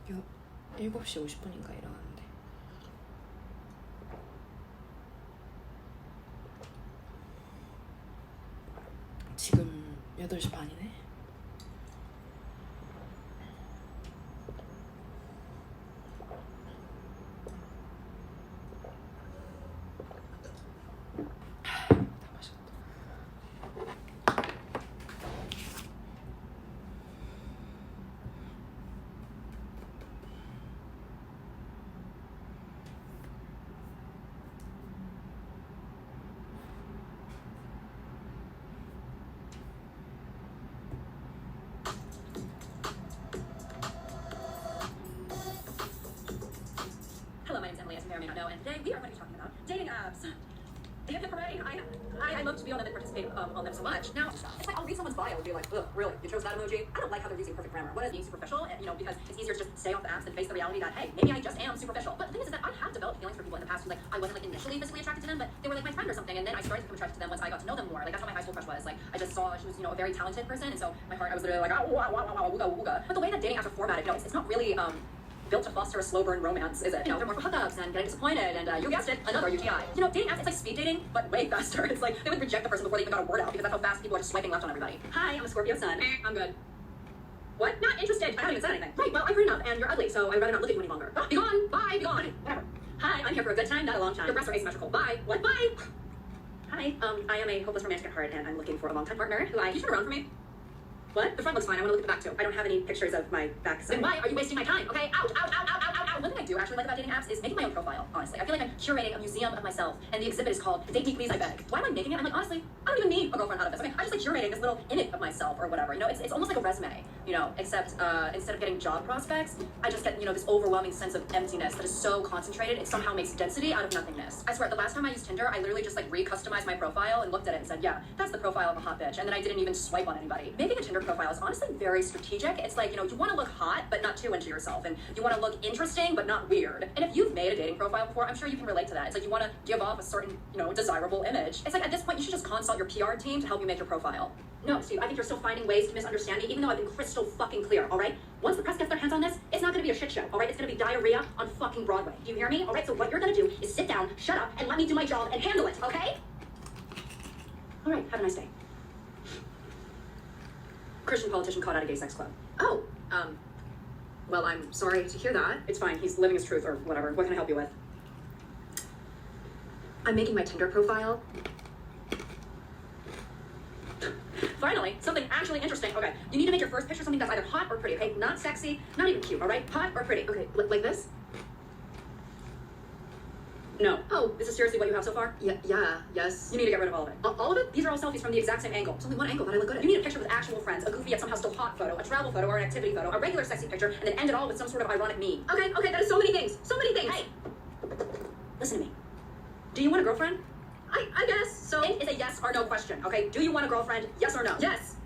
7시 50분인가 일어났는데. 지금 8시 반이네. Hello, my name is Emily, as you may or may not know, and today we are going to be talking about dating apps. Damn it, hooray! I love to be on them and participate on them so much. Now, it's like I'll read someone's bio and be like, ugh, really? You chose that emoji? I don't like how they're using perfect grammar. What is being superficial? And, because it's easier to just stay off the apps than face the reality that, hey, maybe I just am superficial. But the thing is that I have developed feelings for people in the past who, I wasn't, initially physically attracted to them, but they were, my friend or something, and then I started to become attracted to them once I got to know them more. That's how my high school crush was. I just saw she was, a very talented person, and so my heart, I was literally like, oh, wooga, wooga. But the way that dating apps are formatted, it's not really, built to foster a slow burn romance, is it? They're more for hookups and getting disappointed and you guessed it, another UTI. Dating apps, it's like speed dating, but way faster. It's like they would reject the person before they even got a word out because that's how fast people are just swiping left on everybody. Hi, I'm a Scorpio sun. I'm good. What? Not interested. I haven't even said anything. Right, well, I've heard enough and you're ugly, so I'd rather not look at you any longer. Be gone. Bye. Be gone. Whatever. Hi, I'm here for a good time, not a long time. Your breasts are asymmetrical. Bye. What? Bye. Hi, I am a hopeless romantic at heart and I'm looking for a long-time partner who can you turn around for me? What? The front looks fine. I want to look at the back too. I don't have any pictures of my back. Then why are you wasting my time? Okay? Ouch, ouch, ouch, ouch, ouch, ouch. One thing I do actually like about dating apps is making my own profile, honestly. I feel like I'm curating a museum of myself, and the exhibit is called Date Me Please I Beg. Why am I making it? I'm like, honestly, I don't even need a girlfriend out of this. Okay? I just curating this little init of myself or whatever. It's almost like a resume, except instead of getting job prospects, I just get, this overwhelming sense of emptiness that is so concentrated, it somehow makes density out of nothingness. I swear, the last time I used Tinder, I literally just re-customized my profile and looked at it and said, yeah, that's the profile of a hot bitch. And then I didn't even swipe on anybody. Making a Tinder profile is honestly very strategic. It's like, you want to look hot, but not too into yourself. And you want to look interesting, but not weird. And if you've made a dating profile before, I'm sure you can relate to that. It's like you want to give off a certain, desirable image. It's like at this point, you should just consult your PR team to help you make your profile. No, Steve, I think you're still finding ways to misunderstand me, even though I've been crystal fucking clear, all right? Once the press gets their hands on this, it's not going to be a shit show, all right? It's going to be diarrhea on fucking Broadway. Do you hear me? All right, so what you're going to do is sit down, shut up, and let me do my job and handle it, okay? All right, have a nice day. Christian politician caught at a gay sex club. Oh, well, I'm sorry to hear that. It's fine. He's living his truth or whatever. What can I help you with? I'm making my Tinder profile. Finally, something actually interesting. Okay, you need to make your first picture something that's either hot or pretty, okay? Not sexy, not even cute, all right? Hot or pretty. Okay, like this? No. Oh, this is seriously what you have so far? Yeah, yes. You need to get rid of all of it. All of it? These are all selfies from the exact same angle. It's only one angle that I look good at. You need a picture with actual friends, a goofy yet somehow still hot photo, a travel photo or an activity photo, a regular sexy picture, and then end it all with some sort of ironic meme. Okay, that is so many things. So many things. Hey, listen to me. Do you want a girlfriend? I guess so. It is a yes or no question, okay? Do you want a girlfriend? Yes or no? Yes,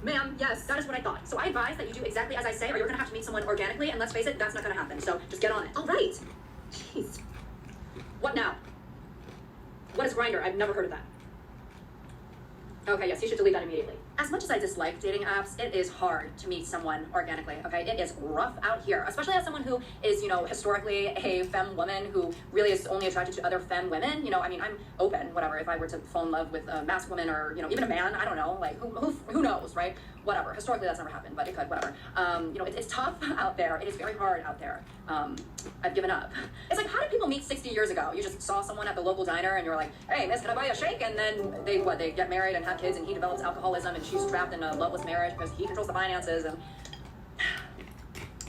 ma'am, yes. That is what I thought. So I advise that you do exactly as I say, or you're gonna have to meet someone organically, and let's face it, that's not gonna happen. So just get on it. All right. Jeez. What now? What is Grindr? I've never heard of that. Okay, yes, you should delete that immediately. As much as I dislike dating apps, it is hard to meet someone organically, okay? It is rough out here, especially as someone who is, historically a femme woman who really is only attracted to other femme women. I'm open, whatever. If I were to fall in love with a masked woman or, even a man, I don't know, who knows, right? Whatever. Historically, that's never happened, but it could, whatever. It's tough out there. It is very hard out there. I've given up. It's like, how did people meet 60 years ago? You just saw someone at the local diner and you're like, hey, miss, can I buy you a shake? And then they get married and have kids and he develops alcoholism and she's trapped in a loveless marriage because he controls the finances and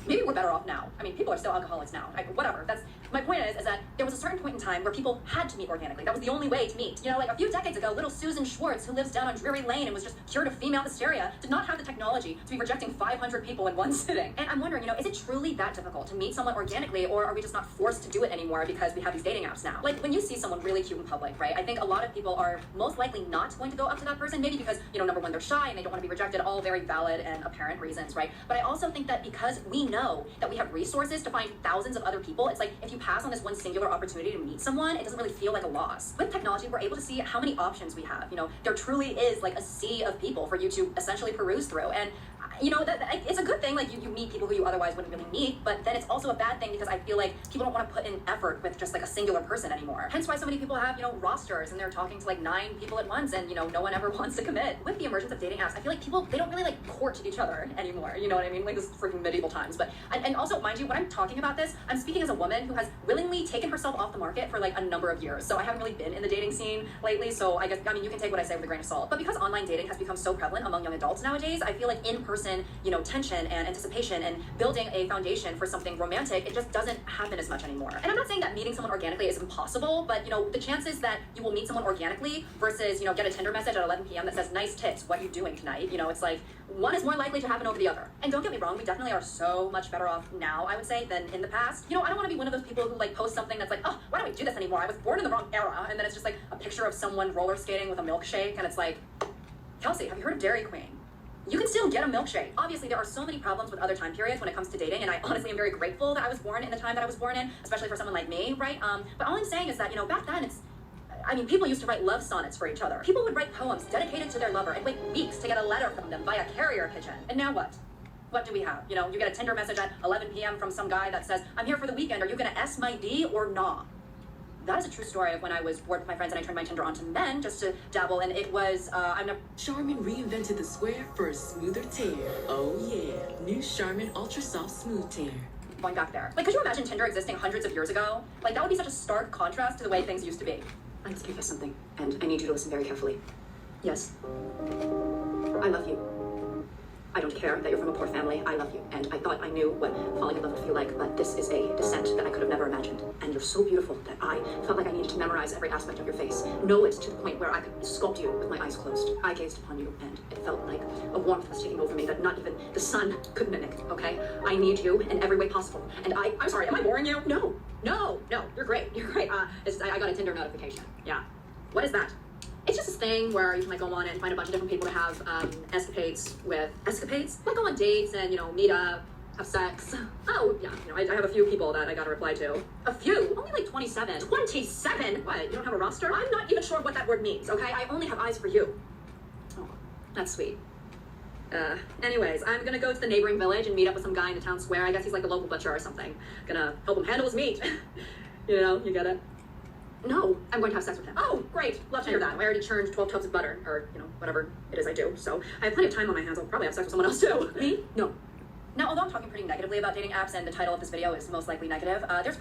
maybe we're better off now. People are still alcoholics now. Whatever. My point is that there was a certain point in time where people had to meet organically. That was the only way to meet. A few decades ago, little Susan Schwartz, who lives down on Drury Lane and was just cured of female hysteria, did not have the technology to be rejecting 500 people in one sitting. And I'm wondering, is it truly that difficult to meet someone organically, or are we just not forced to do it anymore because we have these dating apps now? When you see someone really cute in public, right, I think a lot of people are most likely not going to go up to that person, maybe because, number one, they're shy and they don't want to be rejected, all very valid and apparent reasons, right? But I also think that because we know that we have resources to find thousands of other people, it's like if you pass on this one singular opportunity to meet someone, it doesn't really feel like a loss. With technology, we're able to see how many options we have. There truly is like a sea of people for you to essentially peruse through. And you know, it's a good thing, like you meet people who you otherwise wouldn't really meet, but then it's also a bad thing because I feel like people don't want to put in effort with just like a singular person anymore. Hence why so many people have, you know, rosters and they're talking to like 9 people at once and, you know, no one ever wants to commit. With the emergence of dating apps, I feel like people, they don't really like court each other anymore, you know what I mean? Like this is freaking medieval times. But, and also, mind you, when I'm talking about this, I'm speaking as a woman who has willingly taken herself off the market for like a number of years. So I haven't really been in the dating scene lately, so I guess, I mean, you can take what I say with a grain of salt. But because online dating has become so prevalent among young adults nowadays, I feel like in-person, you know, tension and anticipation and building a foundation for something romantic, it just doesn't happen as much anymore. And I'm not saying that meeting someone organically is impossible, but, you know, the chances that you will meet someone organically versus, you know, get a Tinder message at 11 p.m. that says, nice tits, what are you doing tonight? You know, it's like, one is more likely to happen over the other. And don't get me wrong, we definitely are so much better off now, I would say, than in the past. You know, I don't want to be one of those people who like post something that's like, oh, why don't we do this anymore? I was born in the wrong era. And then it's just like a picture of someone roller skating with a milkshake. And it's like, Kelsey, have you heard of Dairy Queen? You can still get a milkshake. Obviously, there are so many problems with other time periods when it comes to dating, and I honestly am very grateful that I was born in the time that I was born in, especially for someone like me, right? But all I'm saying is that, you know, back then I mean, people used to write love sonnets for each other. People would write poems dedicated to their lover and wait weeks to get a letter from them via carrier pigeon. And now what? What do we have? You know, you get a Tinder message at 11 p.m. from some guy that says, I'm here for the weekend. Are you gonna S my D or nah? That is a true story of when I was bored with my friends and I turned my Tinder on to men just to dabble, and it was, Charmin reinvented the square for a smoother tear. Oh yeah, new Charmin Ultra Soft Smooth Tear. going back there. Like, could you imagine Tinder existing hundreds of years ago? Like, that would be such a stark contrast to the way things used to be. I need to confess something, and I need you to listen very carefully. Yes. I love you. I don't care that you're from a poor family. I love you. And I thought I knew what falling in love would feel like, but this is a descent that I could have never imagined. And you're so beautiful that I felt like I needed to memorize every aspect of your face. Know it to the point where I could sculpt you with my eyes closed. I gazed upon you, and it felt like a warmth was taking over me that not even the sun could mimic, okay? I need you in every way possible. And I'm sorry, am I boring you? No, you're great. You're great. I got a Tinder notification. Yeah. What is that? It's just this thing where you can like go on and find a bunch of different people to have escapades with. Escapades? Like go on dates and, you know, meet up, have sex. Oh, yeah, you know, I have a few people that I got to reply to. A few? Only like 27. 27? What, you don't have a roster? I'm not even sure what that word means, okay? I only have eyes for you. Oh, that's sweet. Anyways, I'm gonna go to the neighboring village and meet up with some guy in the town square. I guess he's like the local butcher or something. Gonna help him handle his meat. You know, you get it? No, I'm going to have sex with him. Oh, great. Love to hear that. I already churned 12 tubs of butter, or, you know, whatever it is I do. So I have plenty of time on my hands. I'll probably have sex with someone else too. Me? No. Now, although I'm talking pretty negatively about dating apps and the title of this video is most likely negative, there's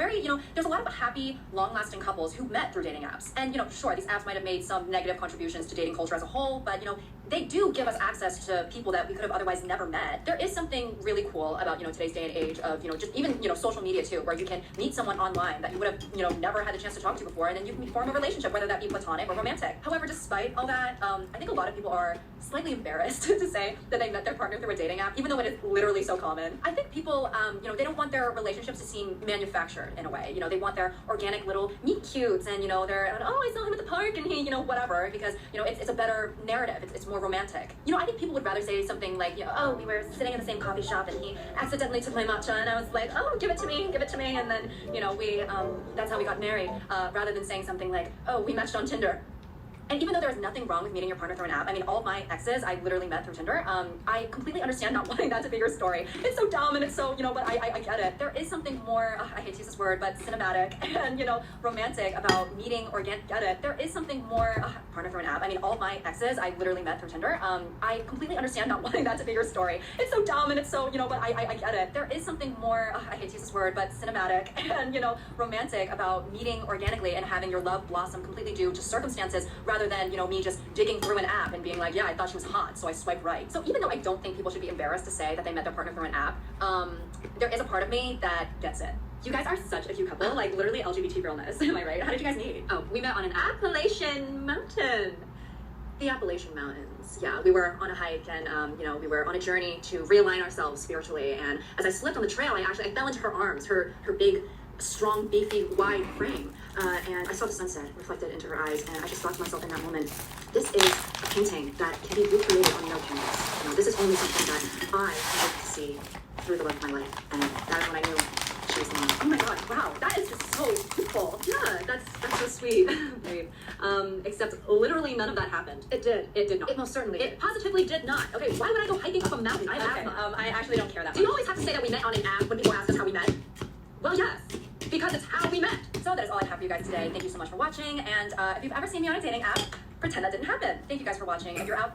a lot of happy, long-lasting couples who met through dating apps. And, you know, sure, these apps might have made some negative contributions to dating culture as a whole, but, you know, they do give us access to people that we could have otherwise never met. There is something really cool about, you know, today's day and age of, you know, just even, you know, social media too, where you can meet someone online that you would have, you know, never had the chance to talk to before, and then you can form a relationship, whether that be platonic or romantic. However, despite all that, I think a lot of people are slightly embarrassed to say that they met their partner through a dating app, even though it is literally so common. I think people, you know, they don't want their relationships to seem manufactured in a way. You know, they want their organic little meet cutes and, you know, their, oh, I saw him at the park and he, you know, whatever, because, you know, it's a better narrative. It's more romantic. You know, I think people would rather say something like, you know, oh, we were sitting in the same coffee shop and he accidentally took my matcha and I was like, oh, give it to me. And then, you know, that's how we got married, rather than saying something like, oh, we matched on Tinder. And even though there's nothing wrong with meeting your partner through an app, I mean, all of my exes I literally met through Tinder. I completely understand not wanting that to be your story. It's so dumb and it's so, you know, but I get it. There is something more, I hate to use this word, but cinematic and, you know, romantic about meeting get it. There is something more, partner through an app. I mean, all of my exes I literally met through Tinder. I completely understand not wanting that to be your story. It's so dumb and it's so, you know, but I get it. There is something more, I hate to use this word, but cinematic and, you know, romantic about meeting organically and having your love blossom completely due to circumstances rather than, you know, me just digging through an app and being like, yeah, I thought she was hot, so I swiped right. So even though I don't think people should be embarrassed to say that they met their partner through an app, there is a part of me that gets it. You guys are such a cute couple, like literally LGBT realness, am I right? How did you guys meet? Oh, we met on an Appalachian mountain. The Appalachian Mountains. Yeah, we were on a hike and, you know, we were on a journey to realign ourselves spiritually. And as I slipped on the trail, I fell into her arms, her big, strong, beefy, wide frame. And I saw the sunset reflected into her eyes, and I just thought to myself in that moment, this is a painting that can be recreated on no canvas. You know, this is only something that I hope to see through the love of my life. And that is when I knew recently. Oh my god, wow, that is just so beautiful. Yeah, that's so sweet, babe. Except literally none of that happened. It did. It did not. It most certainly It did. positively did not. Okay, why would I go hiking up a mountain? I have asthma. I actually don't care that much. Do you always have to say that we met on an app when people ask us how we met? Well, yes, because it's how we met. So that is all I have for you guys today. Thank you so much for watching, and if you've ever seen me on a dating app, pretend that didn't happen. Thank you guys for watching. If you're out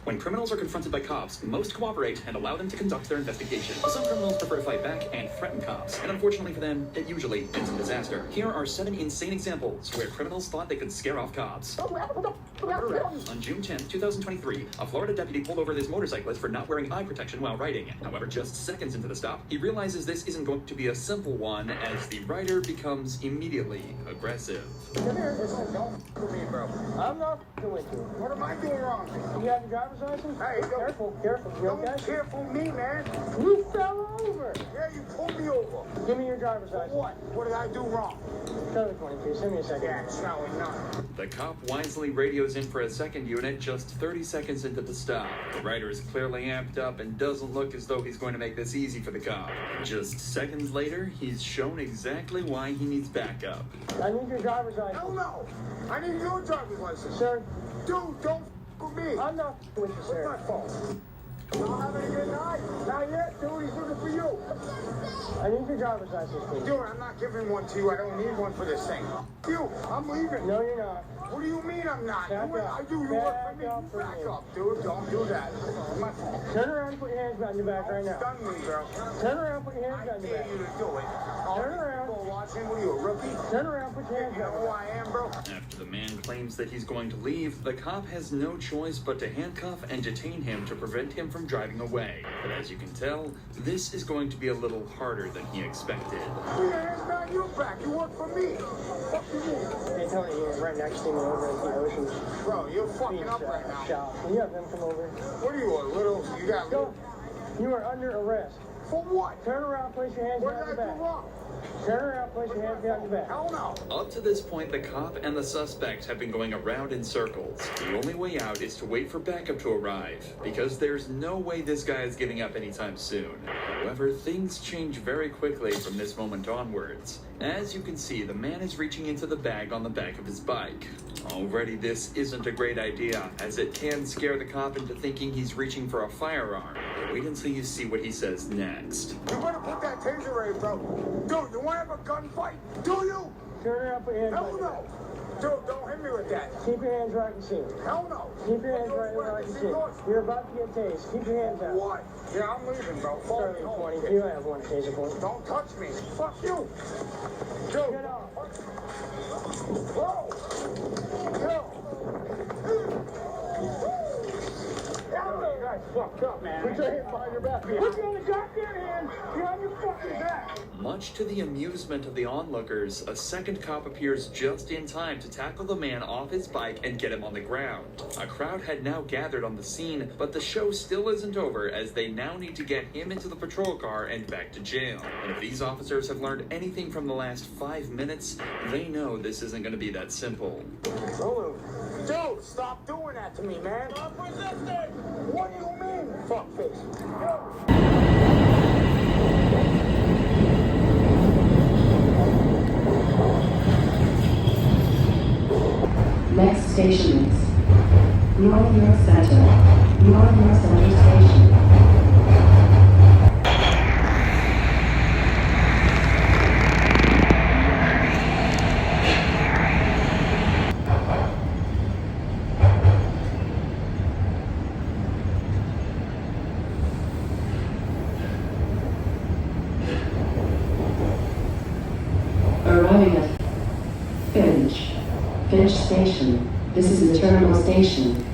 When criminals are confronted by cops, most cooperate and allow them to conduct their investigation. Some criminals prefer to fight back and threaten cops, and unfortunately for them, it usually ends in disaster. Here are 7 insane examples where criminals thought they could scare off cops. On June 10, 2023, a Florida deputy pulled over this motorcyclist for not wearing eye protection while riding. However, just seconds into the stop, he realizes this isn't going to be a simple one as the rider becomes immediately aggressive. Come here, don't f*** with me, bro. I'm not f***ing with you. What am I doing wrong? You have your driver's license? Hey, careful. You okay? Don't careful me, man. You fell over. Yeah, you pulled me over. Give me your driver's license. What? What did I do wrong? Show the 22. Send me a second. Yeah, it's not none. The cop wisely radios in for a second unit just 30 seconds into the stop. The rider is clearly amped up and doesn't look as though he's going to make this easy for the cop. Just seconds later, he's shown exactly why he needs backup. I need your driver's license. Hell no! I need your driver's license. Sir? Dude, don't f with me. I'm not f***ing with you, sir. What's my fault? Y'all having a good night? Not yet, dude. He's looking for you. I need your driver's license, please. Dude, I'm not giving one to you. I don't need one for this thing. You, I'm leaving. No, you're not. What do you mean I'm not? Back You up. work for me. Back up You for back me. up, dude. Don't do that. It's my fault. Turn around and put your hands behind your back right now. Stun me, bro. Turn around and put your hands I behind your dare back. you to do it. Turn around. watching? What are you, a rookie? Turn around, put your hands down. You know who I am, bro? After the man claims that he's going to leave, the cop has no choice but to handcuff and detain him to prevent him from driving away. But as you can tell, this is going to be a little harder than he expected. Put your hands behind your back. You work for me. Fuck you mean? Hey, Tony, you're right next to me over at the ocean. Bro, you're fucking up right now. Shop. Can you have them come over? What are you, a little? You got Go. You are under arrest. For what? Turn around, place your hands What behind did your I back. do wrong? Turn around, place your hands behind your back. Hell no. Up to this point, the cop and the suspect have been going around in circles. The only way out is to wait for backup to arrive, because there's no way this guy is giving up anytime soon. However, things change very quickly from this moment onwards. As you can see, the man is reaching into the bag on the back of his bike. Already, this isn't a great idea, as it can scare the cop into thinking he's reaching for a firearm. But wait until you see what he says next. You better put that taser away, bro. Dude, you want to have a gunfight? Do you? Turn around, put your hands Hell behind your no. back. Dude, don't hit me with that. Keep your hands right and see. Hell no. Keep your hands right where I can see. You're about to get tased. Keep your hands out. What? Yeah, I'm leaving, bro. Follow me Starting home. 20. You have one taser point. Don't touch me. Fuck you. Dude. Get off. Bro. Yo. You guys fucked up, man. Put your hands behind your back. Put your goddamn hands behind your fucking back. Much to the amusement of the onlookers, a second cop appears just in time to tackle the man off his bike and get him on the ground. A crowd had now gathered on the scene, but the show still isn't over, as they now need to get him into the patrol car and back to jail. And if these officers have learned anything from the last 5 minutes, they know this isn't going to be that simple. Dude, stop doing that to me, man. Stop resisting. What do you mean, fuckface? Next station is North York Center. North York Center Station. Arriving at Finch Station. This is the terminal station.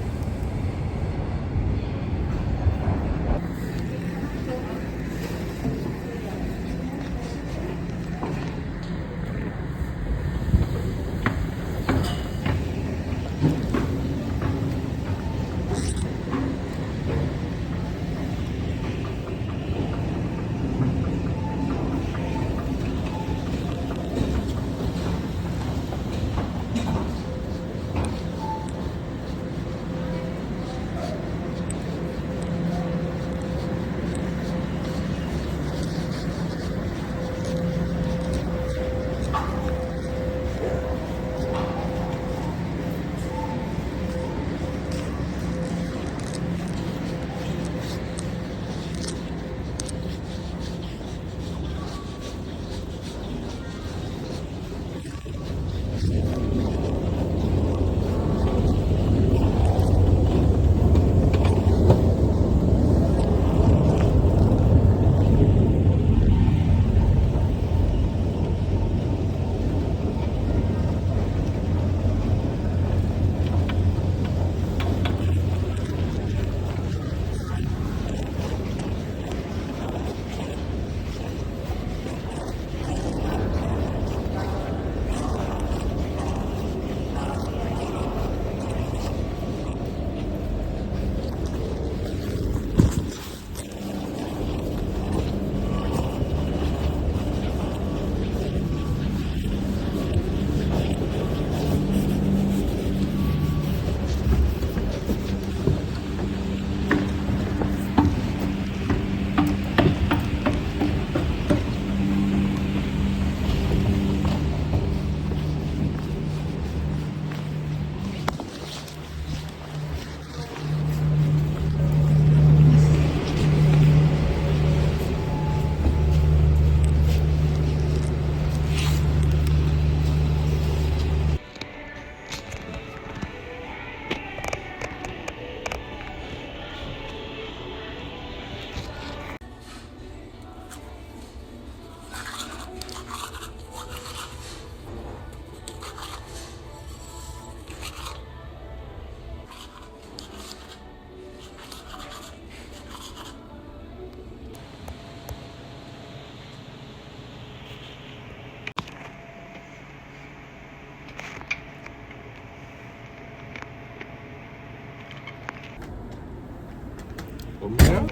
없냐?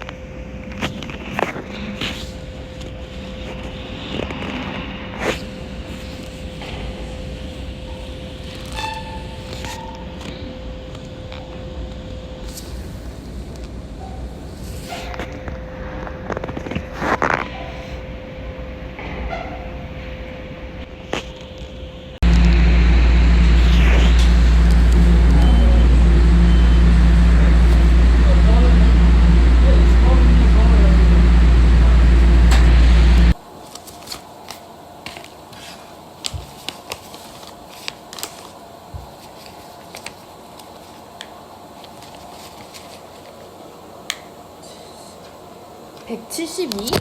(172)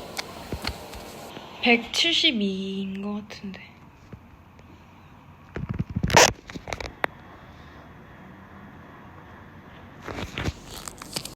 172인 것 같은데.